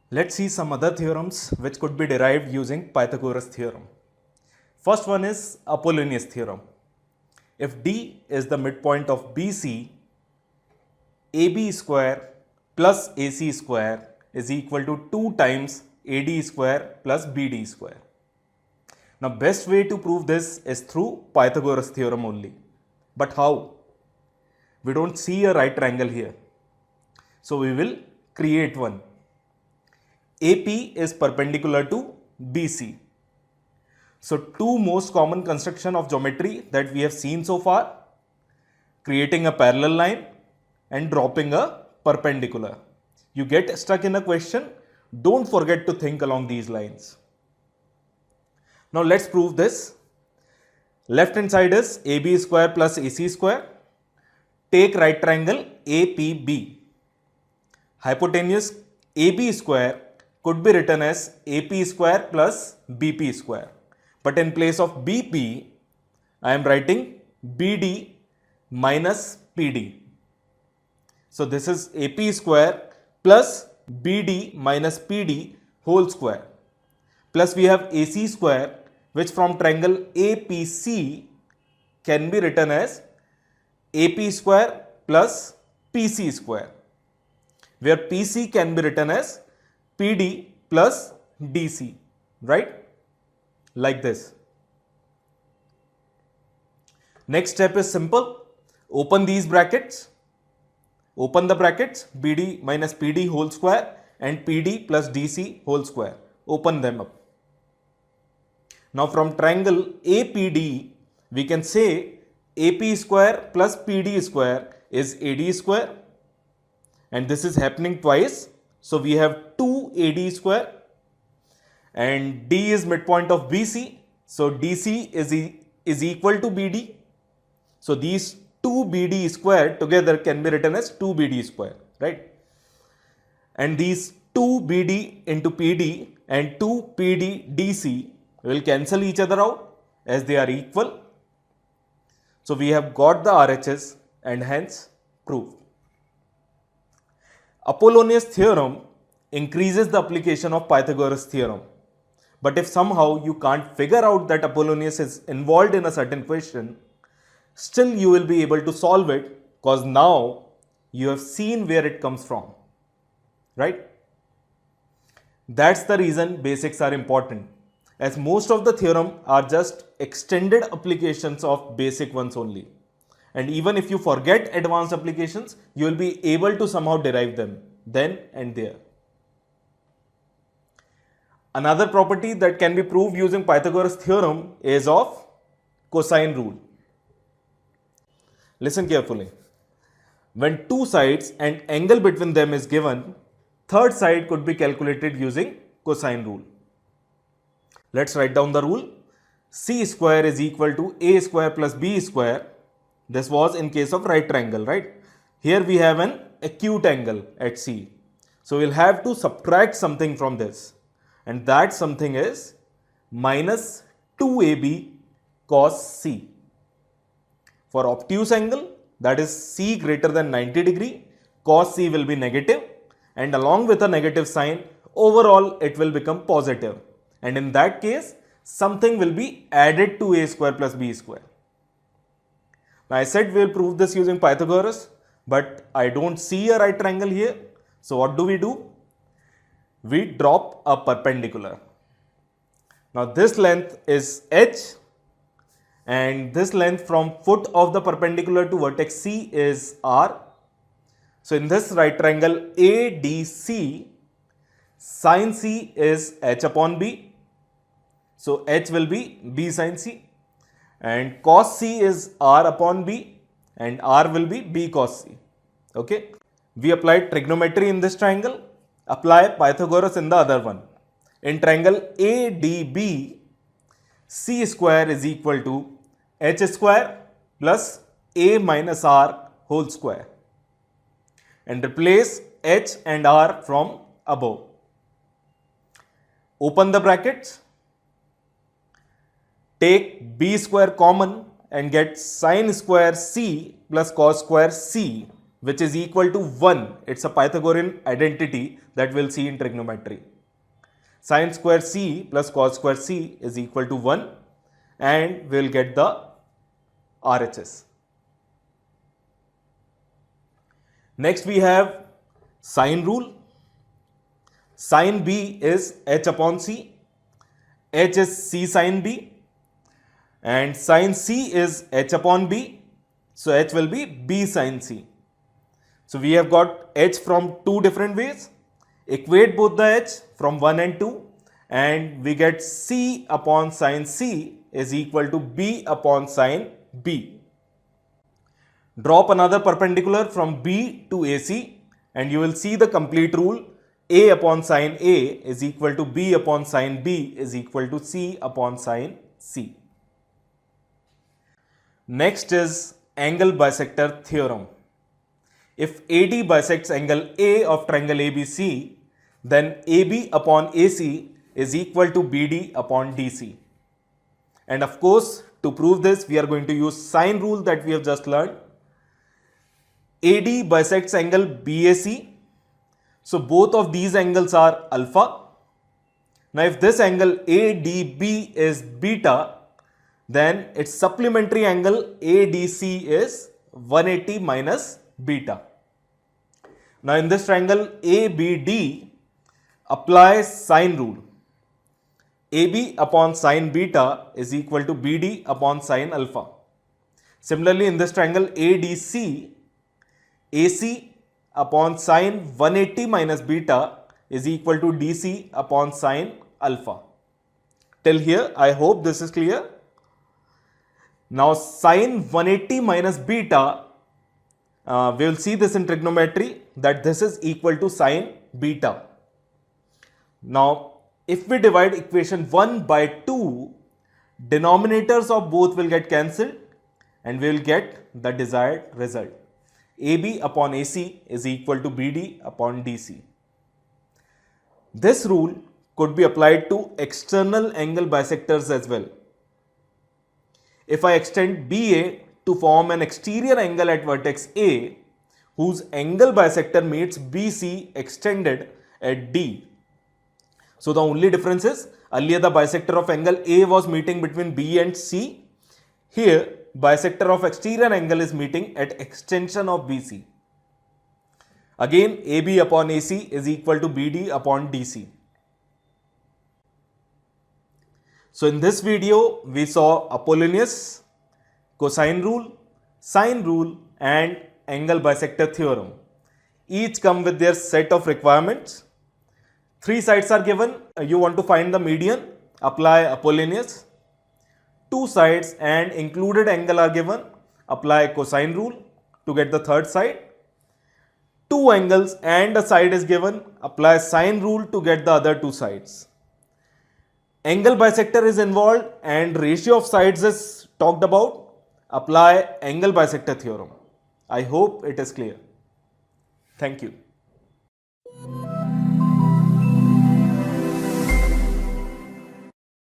Let's see some other theorems which could be derived using Pythagoras theorem. First one is Apollonius theorem. If D is the midpoint of BC, AB square plus AC square is equal to 2 times AD square plus BD square. Now, best way to prove this is through Pythagoras theorem only. But how? We don't see a right triangle here. So, we will create one. AP is perpendicular to BC. So, two most common construction of geometry that we have seen so far, creating a parallel line and dropping a perpendicular. You get stuck in a question, don't forget to think along these lines. Now let's prove this. Left hand side is AB square plus AC square. Take right triangle APB. Hypotenuse AB square could be written as AP square plus BP square. But in place of BP, I am writing BD minus PD. So this is AP square plus BD minus PD whole square. Plus we have AC square, which from triangle APC can be written as AP square plus PC square, where PC can be written as PD plus DC, right? Like this. Next step is simple. Open these brackets. Open the brackets BD minus PD whole square and PD plus DC whole square. Open them up. Now from triangle APD, we can say AP square plus PD square is AD square, and this is happening twice. So we have 2 AD square, and D is midpoint of BC. So DC is equal to BD. So these 2 BD square together can be written as 2 BD square, right? And these 2 BD into PD and 2 PD DC will cancel each other out as they are equal. So we have got the RHS and hence proved. Apollonius theorem increases the application of Pythagoras theorem. But if somehow you can't figure out that Apollonius is involved in a certain question, still you will be able to solve it because now you have seen where it comes from, right? That's the reason basics are important, as most of the theorem are just extended applications of basic ones only. And even if you forget advanced applications, you will be able to somehow derive them then and there. Another property that can be proved using Pythagoras theorem is of cosine rule. Listen carefully. When two sides and angle between them is given, third side could be calculated using cosine rule. Let's write down the rule. C square is equal to A square plus B square. This was in case of right triangle, right? Here we have an acute angle at C. So we'll have to subtract something from this. And that something is minus 2AB cos C. For obtuse angle, that is C greater than 90 degree, cos C will be negative, and along with a negative sign, overall it will become positive. And in that case, something will be added to A square plus B square. Now I said we will prove this using Pythagoras, but I don't see a right triangle here. So what do? We drop a perpendicular. Now this length is H, and this length from foot of the perpendicular to vertex C is R. So in this right triangle ADC, sin C is H upon B. So H will be B sin C, and cos C is R upon B, and R will be B cos C. Okay. We applied trigonometry in this triangle. Apply Pythagoras in the other one. In triangle ADB, C square is equal to H square plus A minus R whole square. And replace H and R from above. Open the brackets. Take B square common and get sin square C plus cos square C which is equal to 1. It's a Pythagorean identity that we'll see in trigonometry. Sin square c plus cos square c is equal to 1, and we'll get the RHS. Next we have sine rule. Sin b is h upon c. H is c sin b, and sin c is h upon b. So h will be b sin c. So we have got h from two different ways. Equate both the h from 1 and 2, and we get c upon sin c is equal to b upon sin b. Drop another perpendicular from b to AC, and you will see the complete rule. A upon sin A is equal to B upon sin B is equal to C upon sin C. Next is angle bisector theorem. If AD bisects angle A of triangle ABC, then AB upon AC is equal to BD upon DC. And of course, to prove this, we are going to use sine rule that we have just learned. AD bisects angle BAC. So both of these angles are alpha. Now if this angle ADB is beta, then its supplementary angle ADC is 180 minus beta. Now in this triangle ABD, apply sine rule. AB upon sine beta is equal to BD upon sine alpha. Similarly, in this triangle ADC, AC upon sine 180 minus beta is equal to DC upon sine alpha. Till here, I hope this is clear. Now sine 180 minus beta, we will see this in trigonometry that this is equal to sine beta. Now if we divide equation 1 by 2, denominators of both will get cancelled and we will get the desired result. AB upon AC is equal to BD upon DC. This rule could be applied to external angle bisectors as well. If I extend BA to form an exterior angle at vertex A, whose angle bisector meets BC extended at D. So the only difference is, earlier the bisector of angle A was meeting between B and C. Here, bisector of exterior angle is meeting at extension of BC. Again, AB upon AC is equal to BD upon DC. So in this video, we saw Apollonius, cosine rule, sine rule, and angle bisector theorem. Each come with their set of requirements. 3 sides are given. You want to find the median, apply Apollonius. 2 sides and included angle are given, apply cosine rule to get the third side. 2 angles and a side is given, apply sine rule to get the other 2 sides. Angle bisector is involved and ratio of sides is talked about, apply angle bisector theorem. I hope it is clear. Thank you.